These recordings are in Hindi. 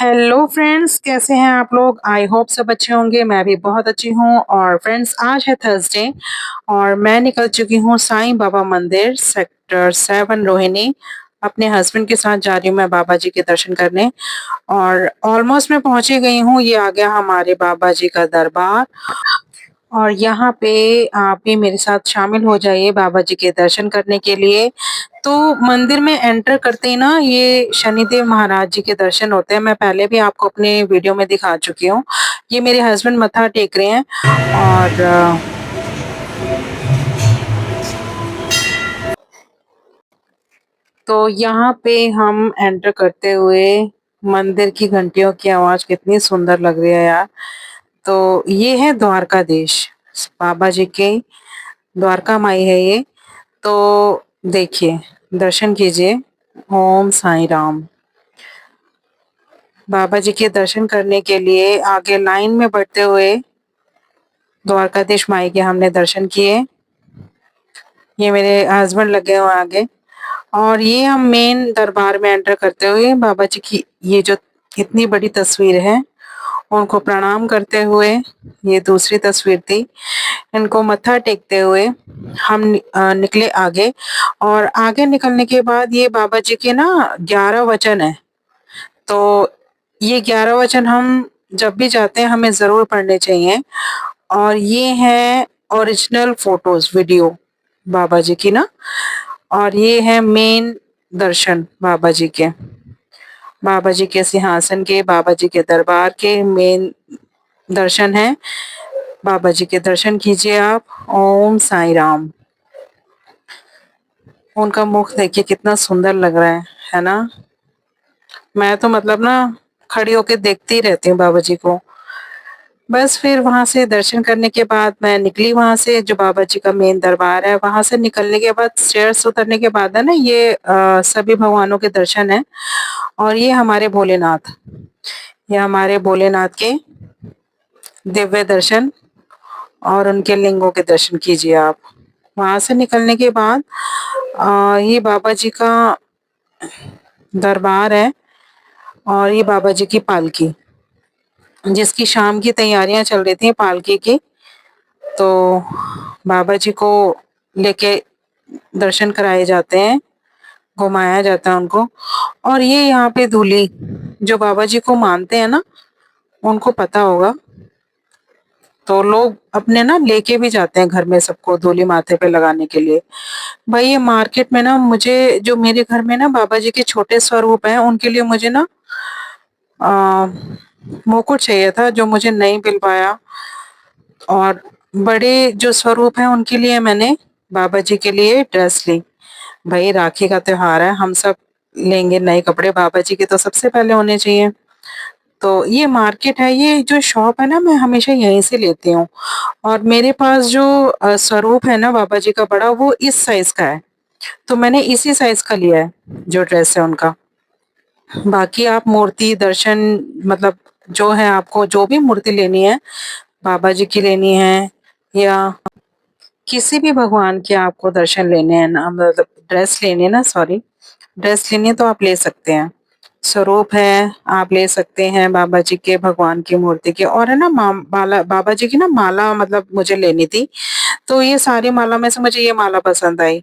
हेलो फ्रेंड्स, कैसे हैं आप लोग? आई होप सब अच्छे होंगे। मैं भी बहुत अच्छी हूँ। और फ्रेंड्स, आज है थर्सडे और मैं निकल चुकी हूँ साईं बाबा मंदिर सेक्टर 7 रोहिणी। अपने हस्बैंड के साथ जा रही हूँ मैं बाबा जी के दर्शन करने। और ऑलमोस्ट मैं पहुंच ही गई हूँ। ये आ गया हमारे बाबा जी का दरबार। और यहाँ पे आप भी मेरे साथ शामिल हो जाइए बाबा जी के दर्शन करने के लिए। तो मंदिर में एंटर करते ही ना ये शनिदेव महाराज जी के दर्शन होते हैं। मैं पहले भी आपको अपने वीडियो में दिखा चुकी हूँ। ये मेरे हस्बैंड मत्था टेक रहे हैं। और तो यहाँ पे हम एंटर करते हुए मंदिर की घंटियों की आवाज कितनी सुंदर लग रही है यार। तो ये है द्वारकाधीश, बाबा जी के द्वारका माई है ये। तो देखिए, दर्शन कीजिए। ओम साईं राम। बाबा जी के दर्शन करने के लिए आगे लाइन में बढ़ते हुए द्वारकाधीश माई के हमने दर्शन किए। ये मेरे हस्बैंड लगे हुए आगे। और ये हम मेन दरबार में एंटर करते हुए बाबा जी की ये जो इतनी बड़ी तस्वीर है उनको प्रणाम करते हुए, ये दूसरी तस्वीर थी, इनको मत्था टेकते हुए हम निकले आगे। और आगे निकलने के बाद ये बाबा जी के ना 11 वचन है। तो ये 11 वचन हम जब भी जाते हैं हमें ज़रूर पढ़ने चाहिए। और ये है ओरिजिनल फ़ोटोज़, वीडियो बाबा जी की ना। और ये है मेन दर्शन बाबा जी के। बाबा जी के सिंहासन के, बाबा जी के दरबार के मेन दर्शन हैं। बाबा जी के दर्शन कीजिए आप। ओम साईं राम। उनका मुख देखिए कितना सुंदर लग रहा है ना? मैं तो मतलब ना खड़ी होके देखती ही रहती हूँ बाबा जी को। बस फिर वहाँ से दर्शन करने के बाद मैं निकली वहाँ से, जो बाबा जी का मेन दरबार है, वहाँ से निकलने के बाद स्टेयर्स उतरने के बाद है ना ये सभी भगवानों के दर्शन हैं। और ये हमारे भोलेनाथ, ये हमारे भोलेनाथ के दिव्य दर्शन और उनके लिंगों के दर्शन कीजिए आप। वहाँ से निकलने के बाद ये बाबा जी का दरबार है और ये बाबा जी की पालकी, जिसकी शाम की तैयारियां चल रही थी पालकी की। तो बाबा जी को लेके दर्शन कराए जाते हैं, घुमाया जाता है उनको। और ये यहाँ पे धूली, जो बाबा जी को मानते हैं ना उनको पता होगा, तो लोग अपने ना लेके भी जाते हैं घर में सबको धूली माथे पे लगाने के लिए। भाई ये मार्केट में ना मुझे, जो मेरे घर में ना बाबा जी के छोटे स्वरूप हैं उनके लिए मुझे ना आ, मुकुट चाहिए था, जो मुझे नहीं मिल पाया। और बड़े जो स्वरूप हैं उनके लिए मैंने बाबा जी के लिए ड्रेस ली। भाई राखी का त्योहार है, हम सब लेंगे नए कपड़े, बाबा जी के तो सबसे पहले होने चाहिए। तो ये मार्केट है, ये जो शॉप है ना मैं हमेशा यहीं से लेती हूँ। और मेरे पास जो स्वरूप है ना बाबा जी का बड़ा, वो इस साइज का है। तो मैंने इसी साइज का लिया है जो ड्रेस है उनका। बाकी आप मूर्ति दर्शन, मतलब जो है आपको जो भी मूर्ति लेनी है, बाबा जी की लेनी है या किसी भी भगवान के आपको दर्शन लेने हैं ना, मतलब ड्रेस लेनी है ना, सॉरी, ड्रेस लेनी है तो आप ले सकते हैं। स्वरूप है, आप ले सकते हैं बाबा जी के, भगवान की मूर्ति के। और है ना माला, बाबा जी की ना माला मतलब मुझे लेनी थी। तो ये सारी माला में से मुझे ये माला पसंद आई।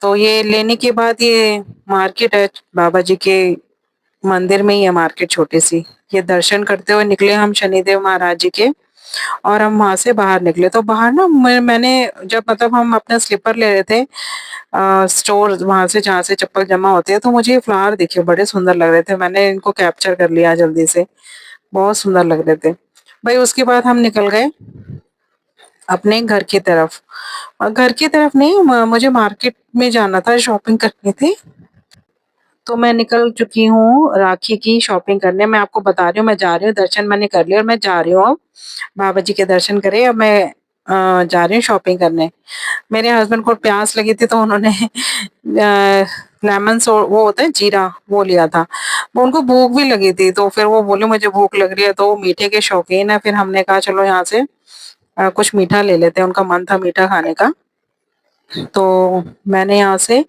तो ये लेने के बाद ये मार्केट है बाबा जी के मंदिर में ही है मार्केट छोटी सी। ये दर्शन करते हुए निकले हम शनिदेव महाराज जी के। और हम वहां से बाहर निकले तो बाहर ना मैंने जब मतलब हम अपना स्लीपर ले रहे थे स्टोर वहां से जहाँ से चप्पल जमा होती है, तो मुझे ये फ्लावर दिखे बड़े सुंदर लग रहे थे। मैंने इनको कैप्चर कर लिया जल्दी से, बहुत सुंदर लग रहे थे। भाई उसके बाद हम निकल गए अपने घर की तरफ। और घर की तरफ नहीं, मुझे मार्केट में जाना था, शॉपिंग करनी थी। तो मैं निकल चुकी हूँ राखी की शॉपिंग करने। मैं आपको बता रही हूँ, मैं जा रही हूँ, दर्शन मैंने कर लिया और मैं जा रही हूँ अब। बाबा जी के दर्शन करे अब मैं जा रही हूँ शॉपिंग करने। मेरे हस्बैंड को प्यास लगी थी तो उन्होंने लेमन सो वो होता है जीरा, वो लिया था। वो उनको भूख भी लगी थी तो फिर वो बोले मुझे भूख लग रही है, तो वो मीठे के शौकीन है। फिर हमने कहा चलो यहाँ से कुछ मीठा ले लेते हैं, उनका मन था मीठा खाने का। तो मैंने यहाँ से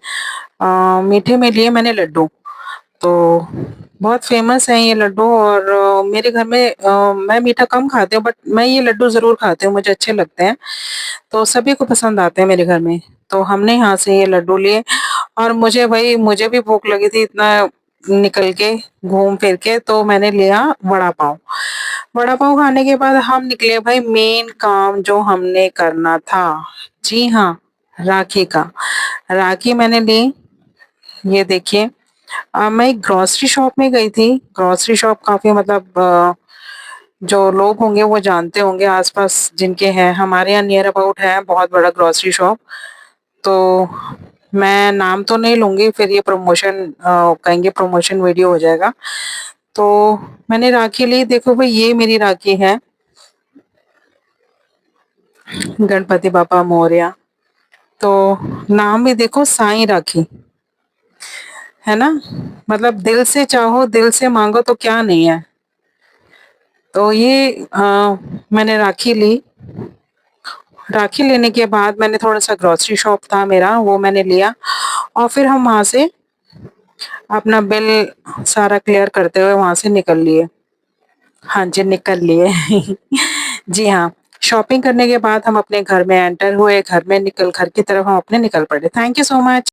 मीठे में लिए मैंने लड्डू। तो बहुत फ़ेमस है ये लड्डू और मेरे घर में मैं मीठा कम खाती हूँ बट मैं ये लड्डू ज़रूर खाती हूँ, मुझे अच्छे लगते हैं। तो सभी को पसंद आते हैं मेरे घर में। तो हमने यहाँ से ये लड्डू लिए और मुझे भी भूख लगी थी इतना निकल के, घूम फिर के तो मैंने लिया वड़ा पाव। वड़ा पाव खाने के बाद हम निकले भाई मेन काम जो हमने करना था। जी हाँ, राखी का। राखी मैंने ली, ये देखिए मैं एक ग्रोसरी शॉप में गई थी। ग्रोसरी शॉप काफ़ी मतलब जो लोग होंगे वो जानते होंगे आस-पास जिनके हैं, हमारे यहाँ नियर अबाउट है बहुत बड़ा ग्रोसरी शॉप। तो मैं नाम तो नहीं लूँगी फिर ये कहेंगे प्रमोशन वीडियो हो जाएगा। तो मैंने राखी ली, देखो भई ये मेरी राखी है, गणपति बप्पा मोरया। तो नाम भी देखो साईं राखी, है ना? मतलब दिल से चाहो, दिल से माँगो तो क्या नहीं है। तो ये मैंने राखी ली। राखी लेने के बाद मैंने थोड़ा-सा ग्रोसरी शॉप था मेरा, वो मैंने लिया और फिर हम वहाँ से अपना बिल सारा क्लियर करते हुए वहाँ से निकल लिए। हाँ जी, निकल लिए। जी हाँ, शॉपिंग करने के बाद हम अपने घर में एंटर हुए, घर की तरफ हम अपने निकल पड़े। Thank you so much.